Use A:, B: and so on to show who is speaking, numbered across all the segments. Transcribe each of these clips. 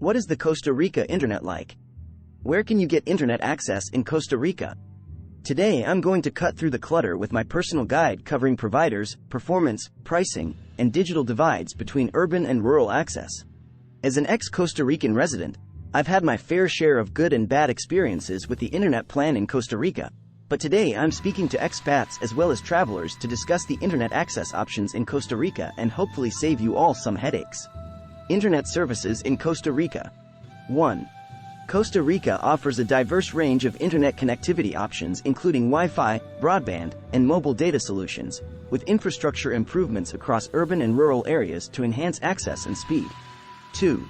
A: What is the Costa Rica internet like? Where can you get internet access in Costa Rica? Today I'm going to cut through the clutter with my personal guide covering providers, performance, pricing, and digital divides between urban and rural access. As an ex-Costa Rican resident, I've had my fair share of good and bad experiences with the internet plan in Costa Rica, but today I'm speaking to expats as well as travelers to discuss the internet access options in Costa Rica and hopefully save you all some headaches. Internet services in Costa Rica. 1. Costa Rica offers a diverse range of internet connectivity options including Wi-Fi, broadband, and mobile data solutions, with infrastructure improvements across urban and rural areas to enhance access and speed. 2.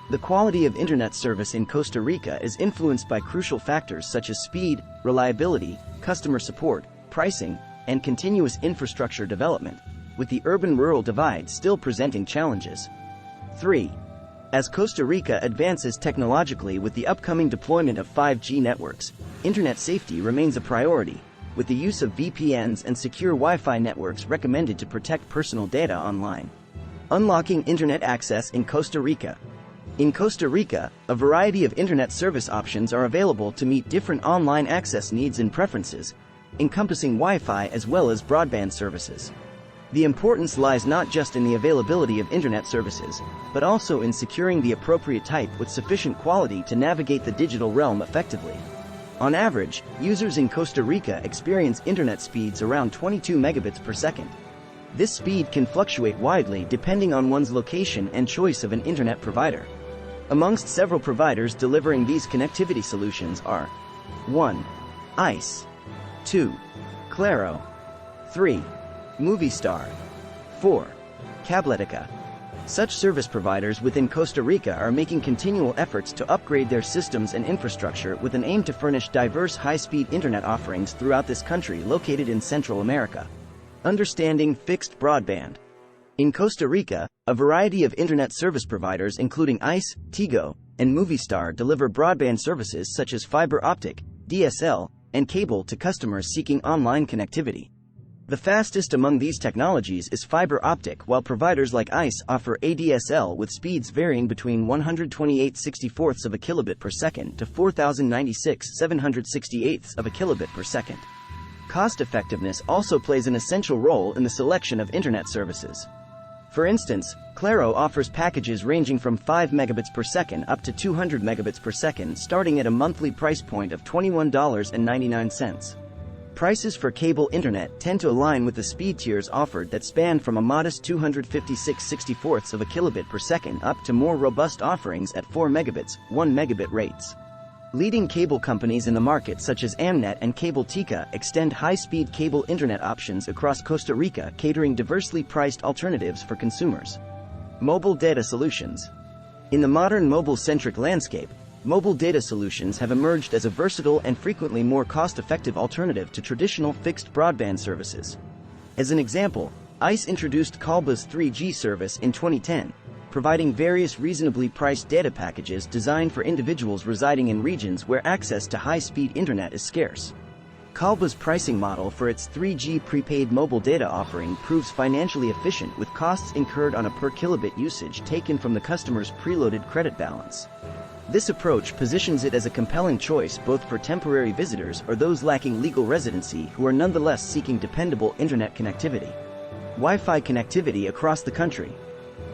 A: The quality of internet service in Costa Rica is influenced by crucial factors such as speed, reliability, customer support, pricing, and continuous infrastructure development, with the urban-rural divide still presenting challenges. 3. As Costa Rica advances technologically with the upcoming deployment of 5G networks, internet safety remains a priority, with the use of VPNs and secure Wi-Fi networks recommended to protect personal data online. Unlocking internet access in Costa Rica. In Costa Rica, a variety of internet service options are available to meet different online access needs and preferences, encompassing Wi-Fi as well as broadband services. The importance lies not just in the availability of internet services, but also in securing the appropriate type with sufficient quality to navigate the digital realm effectively. On average, users in Costa Rica experience internet speeds around 22 megabits per second. This speed can fluctuate widely depending on one's location and choice of an internet provider. Amongst several providers delivering these connectivity solutions are 1. ICE 2. Claro 3. Movistar 4. Cabletica. Such service providers within Costa Rica are making continual efforts to upgrade their systems and infrastructure with an aim to furnish diverse high-speed internet offerings throughout this country located in Central America. Understanding fixed broadband. In Costa Rica, a variety of internet service providers including ICE, Tigo, and Movistar deliver broadband services such as fiber optic, DSL, and cable to customers seeking online connectivity. The fastest among these technologies is fiber optic, while providers like ICE offer ADSL with speeds varying between 128/64 of a kilobit per second to 4096/768 of a kilobit per second. Cost effectiveness also plays an essential role in the selection of internet services. For instance, Claro offers packages ranging from 5 megabits per second up to 200 megabits per second, starting at a monthly price point of $21.99. Prices for cable internet tend to align with the speed tiers offered that span from a modest 256/64 of a kilobit per second up to more robust offerings at 4 megabits, 1 megabit rates. Leading cable companies in the market such as Amnet and Cabletica extend high-speed cable internet options across Costa Rica, catering diversely priced alternatives for consumers. Mobile data solutions. In the modern mobile-centric landscape, mobile data solutions have emerged as a versatile and frequently more cost-effective alternative to traditional fixed broadband services. As an example, ICE introduced Kolbi's 3G service in 2010, providing various reasonably priced data packages designed for individuals residing in regions where access to high-speed internet is scarce. Kolbi's pricing model for its 3G prepaid mobile data offering proves financially efficient, with costs incurred on a per kilobit usage taken from the customer's preloaded credit balance. This approach positions it as a compelling choice both for temporary visitors or those lacking legal residency who are nonetheless seeking dependable internet connectivity. Wi-Fi connectivity across the country.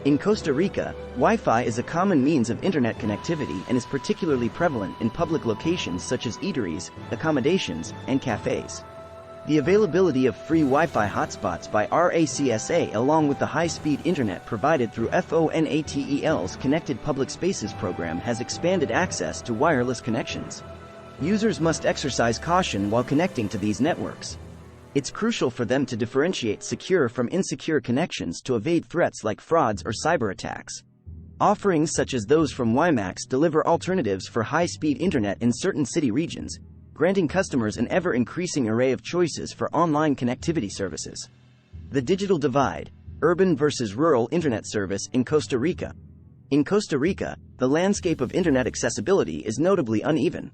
A: In Costa Rica, Wi-Fi is a common means of internet connectivity and is particularly prevalent in public locations such as eateries, accommodations, and cafes. The availability of free Wi-Fi hotspots by RACSA along with the high-speed internet provided through FONATEL's Connected Public Spaces program has expanded access to wireless connections. Users must exercise caution while connecting to these networks. It's crucial for them to differentiate secure from insecure connections to evade threats like frauds or cyber attacks. Offerings such as those from WiMax deliver alternatives for high-speed internet in certain city regions, granting customers an ever-increasing array of choices for online connectivity services. The digital divide, urban versus rural internet service in Costa Rica. In Costa Rica, the landscape of internet accessibility is notably uneven.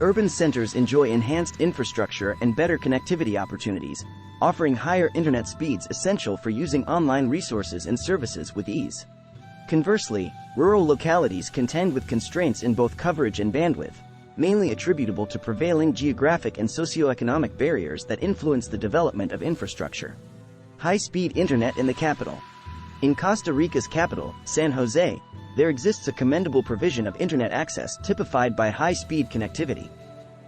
A: Urban centers enjoy enhanced infrastructure and better connectivity opportunities, offering higher internet speeds essential for using online resources and services with ease. Conversely, rural localities contend with constraints in both coverage and bandwidth, mainly attributable to prevailing geographic and socioeconomic barriers that influence the development of infrastructure. High-speed internet in the capital. In Costa Rica's capital, San Jose, there exists a commendable provision of internet access typified by high-speed connectivity.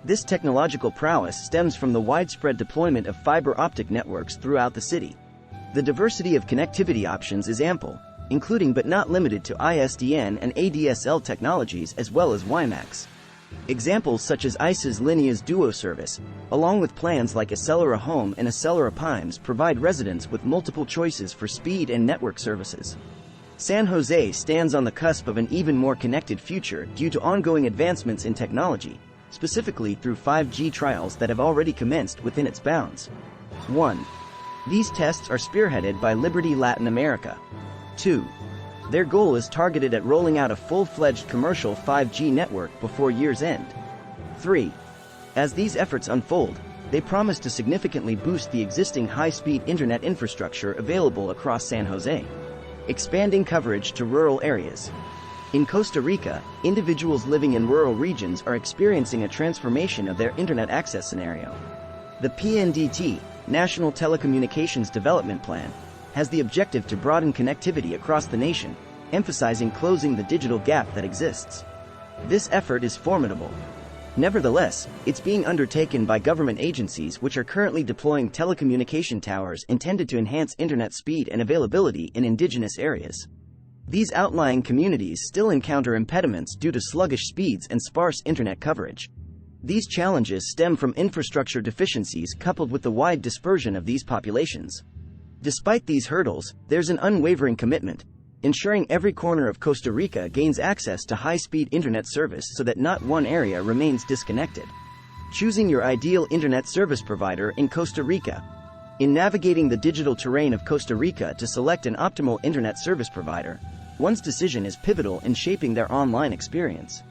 A: This technological prowess stems from the widespread deployment of fiber optic networks throughout the city. The diversity of connectivity options is ample, including but not limited to ISDN and ADSL technologies as well as WiMAX. Examples such as ICE's Linea's Duo service, along with plans like Accelera Home and Accelera Pimes, provide residents with multiple choices for speed and network services. San Jose stands on the cusp of an even more connected future due to ongoing advancements in technology, specifically through 5G trials that have already commenced within its bounds. 1. These tests are spearheaded by Liberty Latin America. 2. Their goal is targeted at rolling out a full-fledged commercial 5G network before year's end. 3. As these efforts unfold, they promise to significantly boost the existing high-speed internet infrastructure available across San Jose, expanding coverage to rural areas. In Costa Rica, individuals living in rural regions are experiencing a transformation of their internet access scenario. The PNDT, National Telecommunications Development Plan, has the objective to broaden connectivity across the nation, emphasizing closing the digital gap that exists. This effort is formidable. Nevertheless, it's being undertaken by government agencies which are currently deploying telecommunication towers intended to enhance internet speed and availability in indigenous areas. These outlying communities still encounter impediments due to sluggish speeds and sparse internet coverage. These challenges stem from infrastructure deficiencies coupled with the wide dispersion of these populations. Despite these hurdles, there's an unwavering commitment, ensuring every corner of Costa Rica gains access to high-speed internet service so that not one area remains disconnected. Choosing your ideal internet service provider in Costa Rica. In navigating the digital terrain of Costa Rica to select an optimal internet service provider, one's decision is pivotal in shaping their online experience.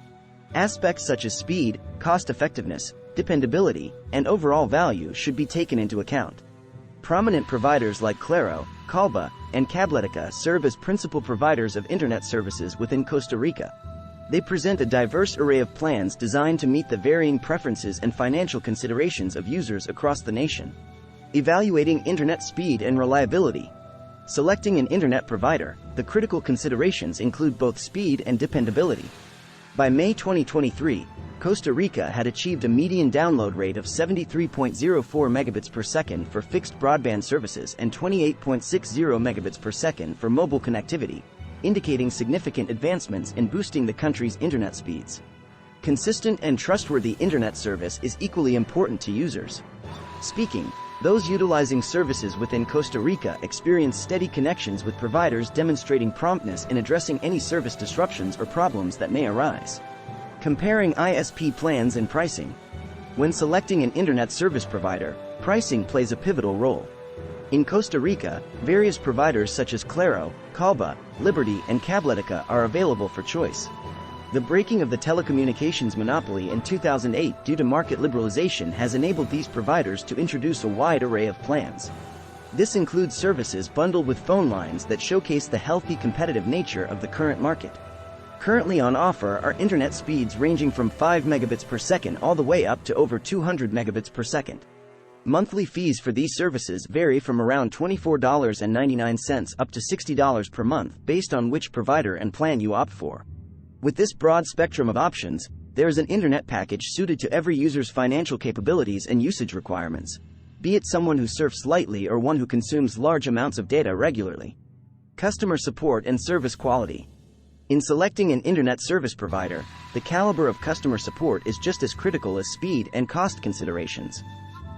A: Aspects such as speed, cost-effectiveness, dependability, and overall value should be taken into account. Prominent providers like Claro, Kolbi, and Cabletica serve as principal providers of internet services within Costa Rica. They present a diverse array of plans designed to meet the varying preferences and financial considerations of users across the nation. Evaluating internet speed and reliability. Selecting an internet provider, the critical considerations include both speed and dependability. By May 2023, Costa Rica had achieved a median download rate of 73.04 megabits per second for fixed broadband services and 28.60 megabits per second for mobile connectivity, indicating significant advancements in boosting the country's internet speeds. Consistent and trustworthy internet service is equally important to users. Speaking, those utilizing services within Costa Rica experience steady connections with providers demonstrating promptness in addressing any service disruptions or problems that may arise. Comparing ISP plans and pricing. When selecting an internet service provider, pricing plays a pivotal role. In Costa Rica, various providers such as Claro, Kolbi, Liberty, and Cabletica are available for choice. The breaking of the telecommunications monopoly in 2008 due to market liberalization has enabled these providers to introduce a wide array of plans. This includes services bundled with phone lines that showcase the healthy competitive nature of the current market. Currently on offer are internet speeds ranging from 5 megabits per second all the way up to over 200 megabits per second. Monthly fees for these services vary from around $24.99 up to $60 per month based on which provider and plan you opt for. With this broad spectrum of options, there is an internet package suited to every user's financial capabilities and usage requirements, be it someone who surfs lightly or one who consumes large amounts of data regularly. Customer support and service quality. In selecting an internet service provider, the caliber of customer support is just as critical as speed and cost considerations.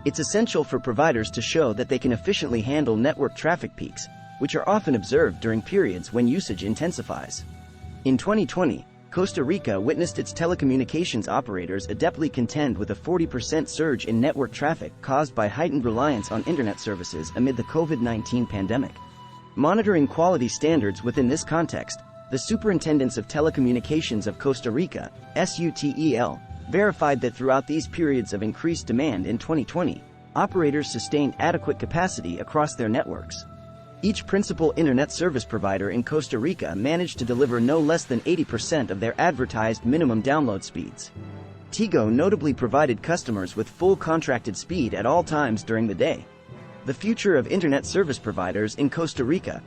A: It's essential for providers to show that they can efficiently handle network traffic peaks, which are often observed during periods when usage intensifies. In 2020, Costa Rica witnessed its telecommunications operators adeptly contend with a 40% surge in network traffic caused by heightened reliance on internet services amid the COVID-19 pandemic. Monitoring quality standards within this context, the Superintendents of Telecommunications of Costa Rica, SUTEL, verified that throughout these periods of increased demand in 2020, operators sustained adequate capacity across their networks. Each principal internet service provider in Costa Rica managed to deliver no less than 80% of their advertised minimum download speeds. Tigo notably provided customers with full contracted speed at all times during the day. The future of internet service providers in Costa Rica.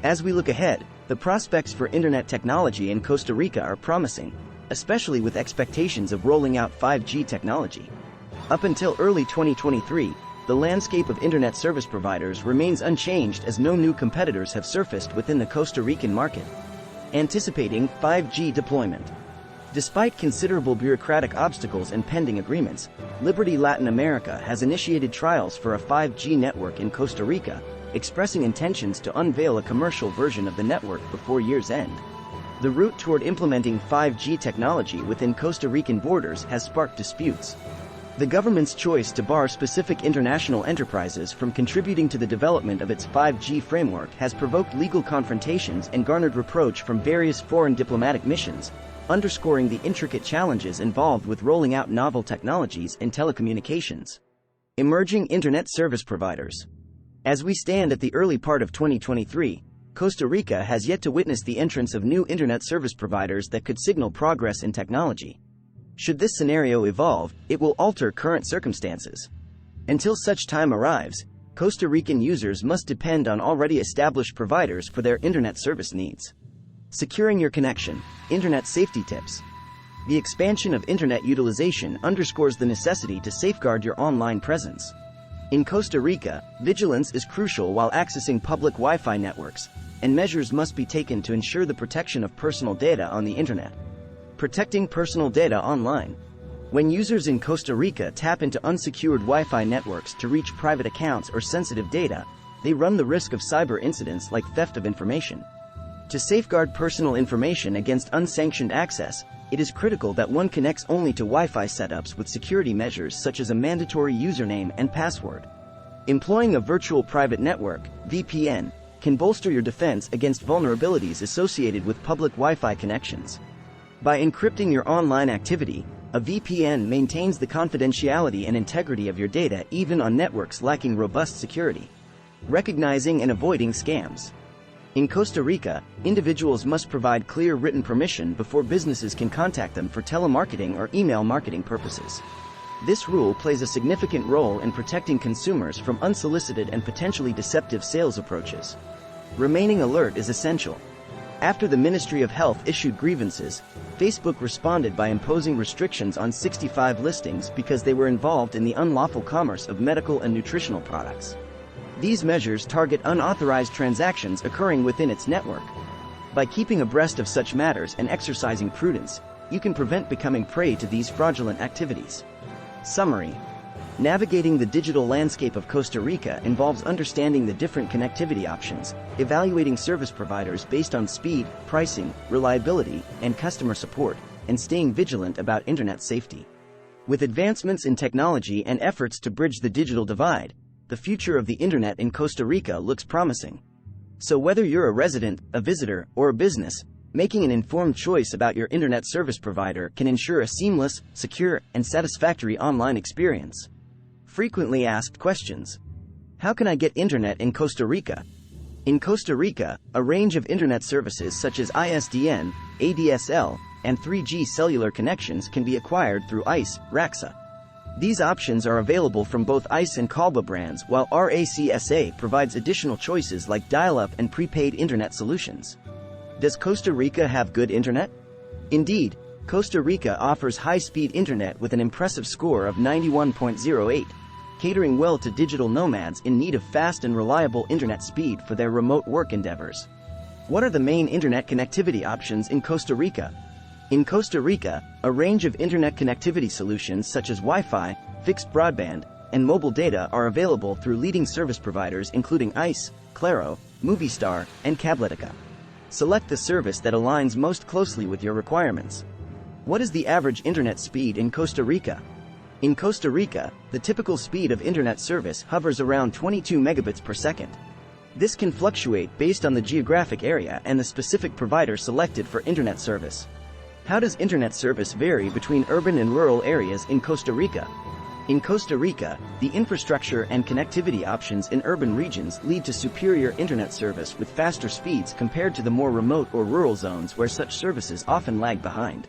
A: As we look ahead, the prospects for internet technology in Costa Rica are promising, especially with expectations of rolling out 5G technology. Up until early 2023, the landscape of internet service providers remains unchanged as no new competitors have surfaced within the Costa Rican market. Anticipating 5G deployment. Despite considerable bureaucratic obstacles and pending agreements, Liberty Latin America has initiated trials for a 5G network in Costa Rica, expressing intentions to unveil a commercial version of the network before year's end. The route toward implementing 5G technology within Costa Rican borders has sparked disputes. The government's choice to bar specific international enterprises from contributing to the development of its 5G framework has provoked legal confrontations and garnered reproach from various foreign diplomatic missions, underscoring the intricate challenges involved with rolling out novel technologies in telecommunications. Emerging internet service providers. As we stand at the early part of 2023, Costa Rica has yet to witness the entrance of new internet service providers that could signal progress in technology. Should this scenario evolve, it will alter current circumstances. Until such time arrives, Costa Rican users must depend on already established providers for their internet service needs. Securing your connection. Internet safety tips. The expansion of internet utilization underscores the necessity to safeguard your online presence. In Costa Rica, vigilance is crucial while accessing public Wi-Fi networks, and measures must be taken to ensure the protection of personal data on the internet. Protecting personal data online. When users in Costa Rica tap into unsecured Wi-Fi networks to reach private accounts or sensitive data, they run the risk of cyber incidents like theft of information. To safeguard personal information against unsanctioned access, it is critical that one connects only to Wi-Fi setups with security measures such as a mandatory username and password. Employing a virtual private network, VPN, can bolster your defense against vulnerabilities associated with public Wi-Fi connections. By encrypting your online activity, a VPN maintains the confidentiality and integrity of your data even on networks lacking robust security. Recognizing and avoiding scams. In Costa Rica, individuals must provide clear written permission before businesses can contact them for telemarketing or email marketing purposes. This rule plays a significant role in protecting consumers from unsolicited and potentially deceptive sales approaches. Remaining alert is essential. After the Ministry of Health issued grievances, Facebook responded by imposing restrictions on 65 listings because they were involved in the unlawful commerce of medical and nutritional products. These measures target unauthorized transactions occurring within its network. By keeping abreast of such matters and exercising prudence, you can prevent becoming prey to these fraudulent activities. Summary. Navigating the digital landscape of Costa Rica involves understanding the different connectivity options, evaluating service providers based on speed, pricing, reliability, and customer support, and staying vigilant about internet safety. With advancements in technology and efforts to bridge the digital divide, the future of the internet in Costa Rica looks promising. So whether you're a resident, a visitor, or a business, making an informed choice about your internet service provider can ensure a seamless, secure, and satisfactory online experience. Frequently asked questions. How can I get internet in Costa Rica? In Costa Rica, a range of internet services such as ISDN, ADSL, and 3G cellular connections can be acquired through ICE, RACSA. These options are available from both ICE and Kolbi brands, while RACSA provides additional choices like dial-up and prepaid internet solutions. Does Costa Rica have good internet? Indeed, Costa Rica offers high-speed internet with an impressive score of 91.08, catering well to digital nomads in need of fast and reliable internet speed for their remote work endeavors. What are the main internet connectivity options in Costa Rica? In Costa Rica, a range of internet connectivity solutions such as Wi-Fi, fixed broadband, and mobile data are available through leading service providers including ICE, Claro, Movistar, and Cabletica. Select the service that aligns most closely with your requirements. What is the average internet speed in Costa Rica? In Costa Rica, the typical speed of internet service hovers around 22 megabits per second. This can fluctuate based on the geographic area and the specific provider selected for internet service. How does internet service vary between urban and rural areas in Costa Rica? In Costa Rica, the infrastructure and connectivity options in urban regions lead to superior internet service with faster speeds compared to the more remote or rural zones where such services often lag behind.